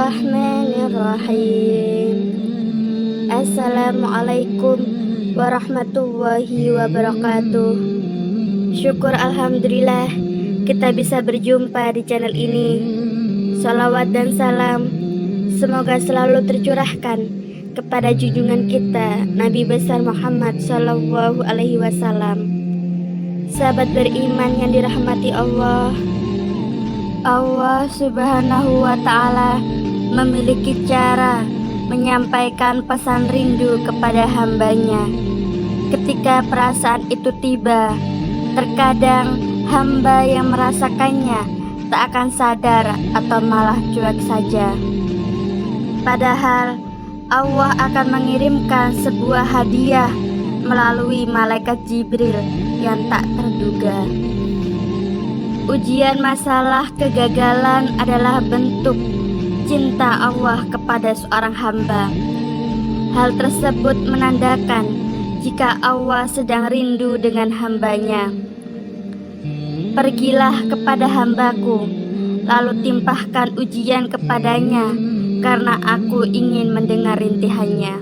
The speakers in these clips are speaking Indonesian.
Bismillahirrahmanirrahim. Assalamualaikum warahmatullahi wabarakatuh. Syukur alhamdulillah kita bisa berjumpa di channel ini. Salawat dan salam semoga selalu tercurahkan kepada junjungan kita Nabi besar Muhammad Sallallahu Alaihi Wasallam. Sahabat beriman yang dirahmati Allah, Allah Subhanahu wa Ta'ala memiliki cara menyampaikan pesan rindu kepada hambanya. Ketika perasaan itu tiba, terkadang hamba yang merasakannya tak akan sadar atau malah cuek saja. Padahal Allah akan mengirimkan sebuah hadiah melalui malaikat Jibril yang tak terduga. Ujian masalah kegagalan adalah bentuk cinta Allah kepada seorang hamba. Hal tersebut menandakan jika Allah sedang rindu dengan hambanya. Pergilah kepada hambaku, lalu timpahkan ujian kepadanya, karena aku ingin mendengar rintihannya.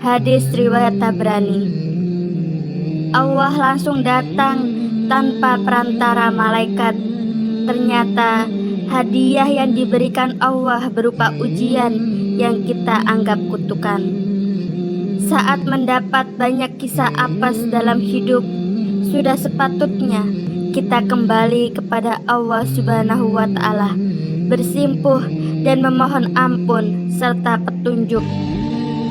Hadis riwayat Tabrani. Allah langsung datang tanpa perantara malaikat. Ternyata hadiah yang diberikan Allah berupa ujian yang kita anggap kutukan. Saat mendapat banyak kisah apes dalam hidup, sudah sepatutnya kita kembali kepada Allah Subhanahu wa Ta'ala, bersimpuh dan memohon ampun serta petunjuk.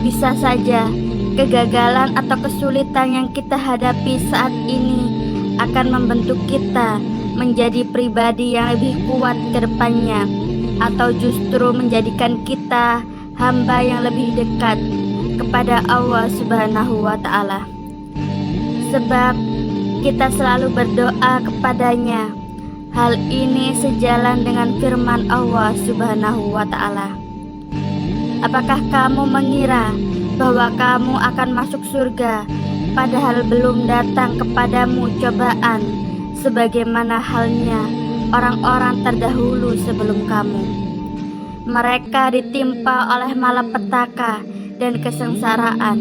Bisa saja kegagalan atau kesulitan yang kita hadapi saat ini akan membentuk kita menjadi pribadi yang lebih kuat ke depannya, atau justru menjadikan kita hamba yang lebih dekat kepada Allah Subhanahu wa Ta'ala. Sebab kita selalu berdoa kepadanya. Hal ini sejalan dengan firman Allah Subhanahu wa Ta'ala. Apakah kamu mengira bahwa kamu akan masuk surga padahal belum datang kepadamu cobaan sebagaimana halnya orang-orang terdahulu sebelum kamu? Mereka ditimpa oleh malapetaka dan kesengsaraan,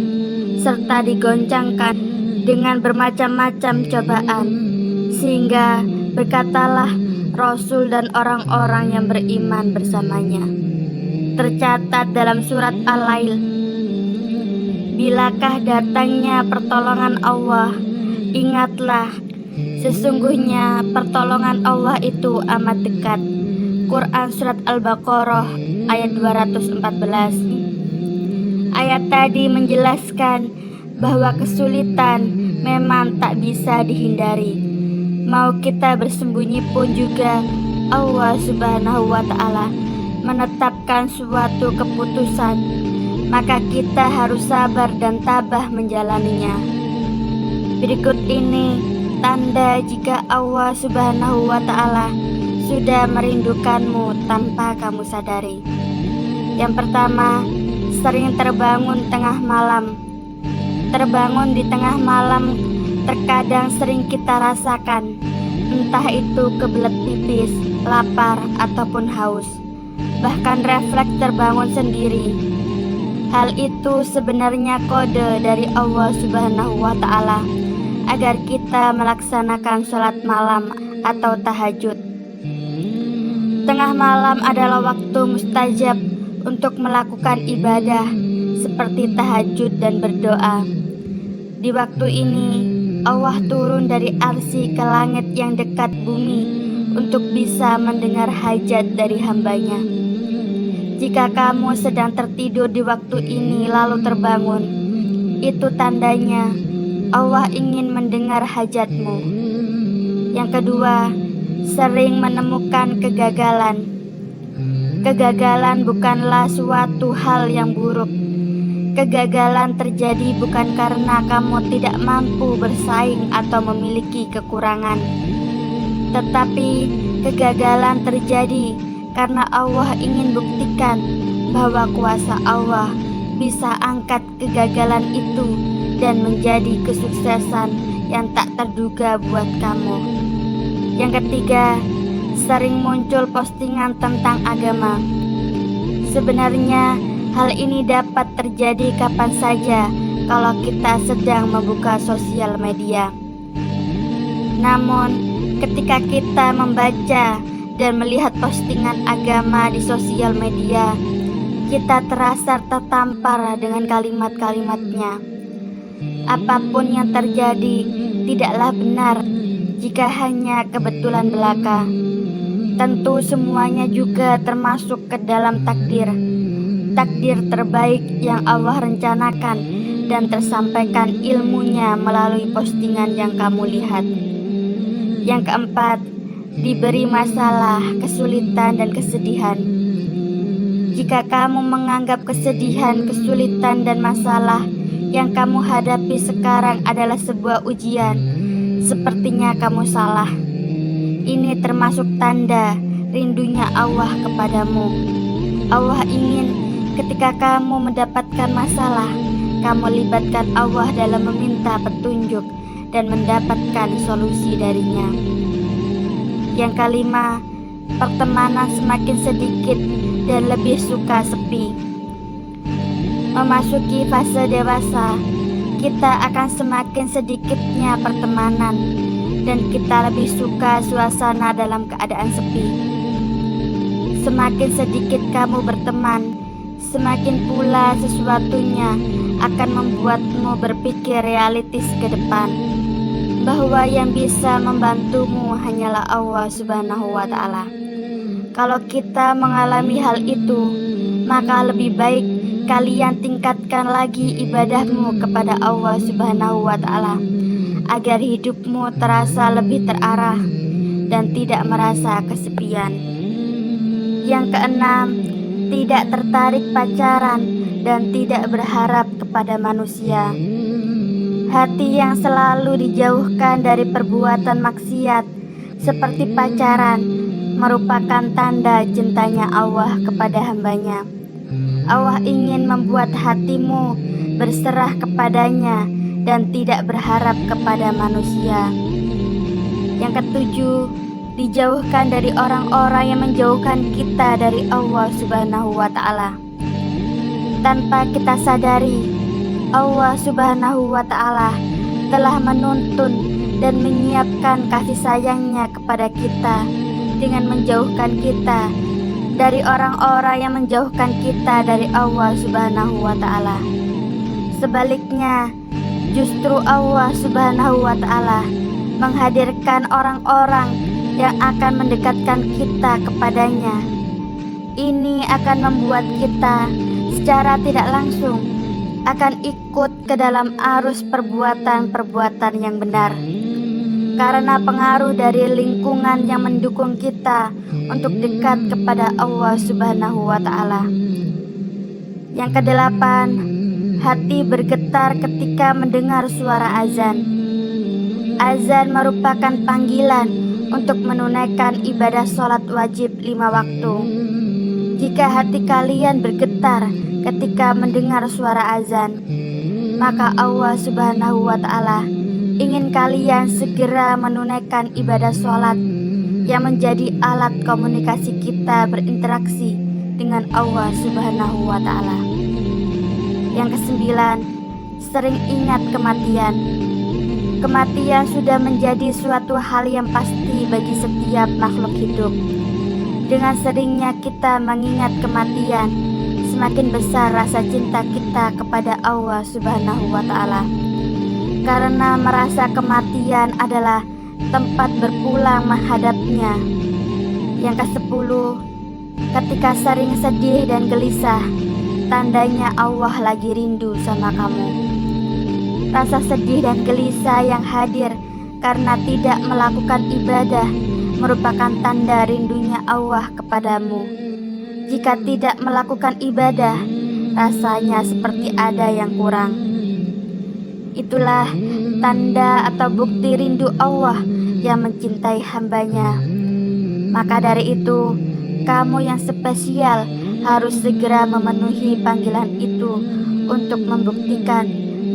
serta digoncangkan dengan bermacam-macam cobaan, sehingga berkatalah Rasul dan orang-orang yang beriman bersamanya. Tercatat dalam surat Al-Lail, bilakah datangnya pertolongan Allah, ingatlah, sesungguhnya pertolongan Allah itu amat dekat. Quran Surat Al-Baqarah ayat 214. Ayat tadi menjelaskan bahwa kesulitan memang tak bisa dihindari. Mau kita bersembunyi pun juga Allah Subhanahu wa Ta'ala menetapkan suatu keputusan, maka kita harus sabar dan tabah menjalaninya. Berikut ini tanda jika Allah Subhanahu wa Ta'ala sudah merindukanmu tanpa kamu sadari. Yang pertama, sering terbangun tengah malam. Terbangun di tengah malam terkadang sering kita rasakan, entah itu kebelet pipis, lapar, ataupun haus, bahkan refleks terbangun sendiri. Hal itu sebenarnya kode dari Allah Subhanahu wa Ta'ala agar kita melaksanakan sholat malam atau tahajud. Tengah malam adalah waktu mustajab untuk melakukan ibadah seperti tahajud dan berdoa. Di waktu ini Allah turun dari arsy ke langit yang dekat bumi untuk bisa mendengar hajat dari hambanya. Jika kamu sedang tertidur di waktu ini lalu terbangun, itu tandanya Allah ingin mendengar hajatmu. Yang kedua, sering menemukan kegagalan. Kegagalan bukanlah suatu hal yang buruk. Kegagalan terjadi bukan karena kamu tidak mampu bersaing atau memiliki kekurangan, tetapi kegagalan terjadi karena Allah ingin buktikan bahwa kuasa Allah bisa angkat kegagalan itu dan menjadi kesuksesan yang tak terduga buat kamu. Yang ketiga, sering muncul postingan tentang agama. Sebenarnya hal ini dapat terjadi kapan saja kalau kita sedang membuka sosial media. Namun, ketika kita membaca dan melihat postingan agama di sosial media, kita terasa tertampar dengan kalimat-kalimatnya. Apapun yang terjadi tidaklah benar jika hanya kebetulan belaka. Tentu semuanya juga termasuk ke dalam takdir terbaik yang Allah rencanakan dan tersampaikan ilmunya melalui postingan yang kamu lihat. Yang keempat, diberi masalah, kesulitan, dan kesedihan. Jika kamu menganggap kesedihan, kesulitan, dan masalah yang kamu hadapi sekarang adalah sebuah ujian, sepertinya kamu salah. Ini termasuk tanda rindunya Allah kepadamu. Allah ingin ketika kamu mendapatkan masalah, kamu libatkan Allah dalam meminta petunjuk dan mendapatkan solusi darinya. Yang kelima, pertemanan semakin sedikit dan lebih suka sepi. Memasuki fase dewasa, kita akan semakin sedikitnya pertemanan dan kita lebih suka suasana dalam keadaan sepi. Semakin sedikit kamu berteman, semakin pula sesuatunya akan membuatmu berpikir realistis ke depan, bahwa yang bisa membantumu hanyalah Allah Subhanahu wa Ta'ala. Kalau kita mengalami hal itu, maka lebih baik kalian tingkatkan lagi ibadahmu kepada Allah Subhanahu wa Ta'ala, agar hidupmu terasa lebih terarah dan tidak merasa kesepian. Yang keenam, tidak tertarik pacaran dan tidak berharap kepada manusia. Hati yang selalu dijauhkan dari perbuatan maksiat seperti pacaran merupakan tanda cintanya Allah kepada hambanya. Allah ingin membuat hatimu berserah kepadanya dan tidak berharap kepada manusia. Yang ketujuh, dijauhkan dari orang-orang yang menjauhkan kita dari Allah Subhanahu wa Ta'ala. Tanpa kita sadari, Allah Subhanahu wa Ta'ala telah menuntun dan menyiapkan kasih sayangnya kepada kita dengan menjauhkan kita dari orang-orang yang menjauhkan kita dari Allah Subhanahu wa Ta'ala. Sebaliknya, justru Allah Subhanahu wa Ta'ala menghadirkan orang-orang yang akan mendekatkan kita kepadanya. Ini akan membuat kita secara tidak langsung akan ikut ke dalam arus perbuatan-perbuatan yang benar, karena pengaruh dari lingkungan yang mendukung kita untuk dekat kepada Allah Subhanahu wa Ta'ala. Yang kedelapan, hati bergetar ketika mendengar suara azan. Azan merupakan panggilan untuk menunaikan ibadah sholat wajib 5 waktu. Jika hati kalian bergetar ketika mendengar suara azan, maka Allah Subhanahu wa Ta'ala ingin kalian segera menunaikan ibadah sholat yang menjadi alat komunikasi kita berinteraksi dengan Allah Subhanahu wa Ta'ala. Yang kesembilan, sering ingat kematian. Kematian sudah menjadi suatu hal yang pasti bagi setiap makhluk hidup. Dengan seringnya kita mengingat kematian, semakin besar rasa cinta kita kepada Allah Subhanahu wa Ta'ala, karena merasa kematian adalah tempat berpulang menghadapnya. Yang ke-10, ketika sering sedih dan gelisah, tandanya Allah lagi rindu sama kamu. Rasa sedih dan gelisah yang hadir karena tidak melakukan ibadah merupakan tanda rindunya Allah kepadamu. Jika tidak melakukan ibadah, rasanya seperti ada yang kurang. Itulah tanda atau bukti rindu Allah yang mencintai hambanya. Maka dari itu, kamu yang spesial harus segera memenuhi panggilan itu untuk membuktikan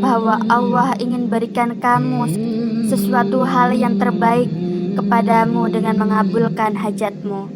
bahwa Allah ingin berikan kamu sesuatu hal yang terbaik kepadamu dengan mengabulkan hajatmu.